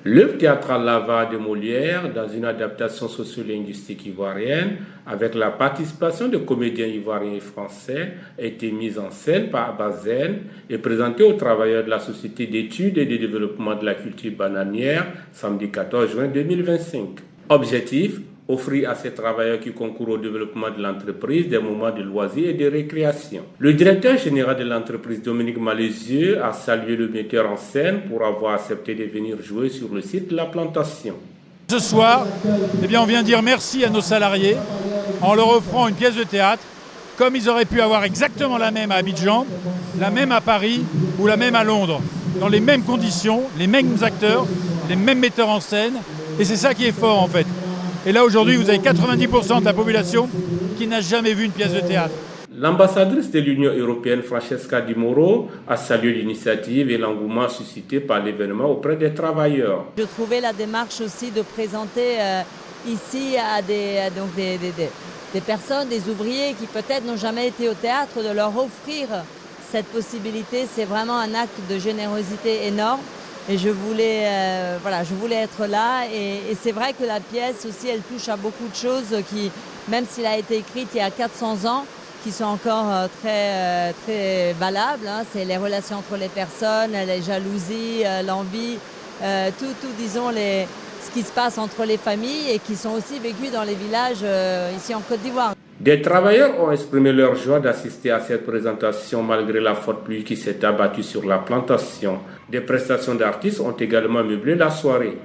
L'œuvre théâtrale Lava de Molière, dans une adaptation sociolinguistique ivoirienne, avec la participation de comédiens ivoiriens et français, a été mise en scène par Abazen et présentée aux travailleurs de la Société d'études et de développement de la culture bananière samedi 14 juin 2025. Objectif: offrir à ces travailleurs qui concourent au développement de l'entreprise des moments de loisirs et de récréation. Le directeur général de l'entreprise, Dominique Malézieux, a salué le metteur en scène pour avoir accepté de venir jouer sur le site de la plantation. Ce soir, on vient dire merci à nos salariés en leur offrant une pièce de théâtre, comme ils auraient pu avoir exactement la même à Abidjan, la même à Paris ou la même à Londres, dans les mêmes conditions, les mêmes acteurs, les mêmes metteurs en scène, et c'est ça qui est fort en fait. Et là, aujourd'hui, vous avez 90% de la population qui n'a jamais vu une pièce de théâtre. L'ambassadrice de l'Union européenne, Francesca Di Moro, a salué l'initiative et l'engouement suscité par l'événement auprès des travailleurs. Je trouvais la démarche aussi de présenter ici à des personnes, des ouvriers qui peut-être n'ont jamais été au théâtre, de leur offrir cette possibilité. C'est vraiment un acte de générosité énorme. Et je voulais être là, et c'est vrai que la pièce aussi, elle touche à beaucoup de choses qui, même s'il a été écrite il y a 400 ans, qui sont encore très valables. C'est les relations entre les personnes, les jalousies, l'envie, disons, ce qui se passe entre les familles et qui sont aussi vécues dans les villages ici en Côte d'Ivoire. Des travailleurs ont exprimé leur joie d'assister à cette présentation malgré la forte pluie qui s'est abattue sur la plantation. Des prestations d'artistes ont également meublé la soirée.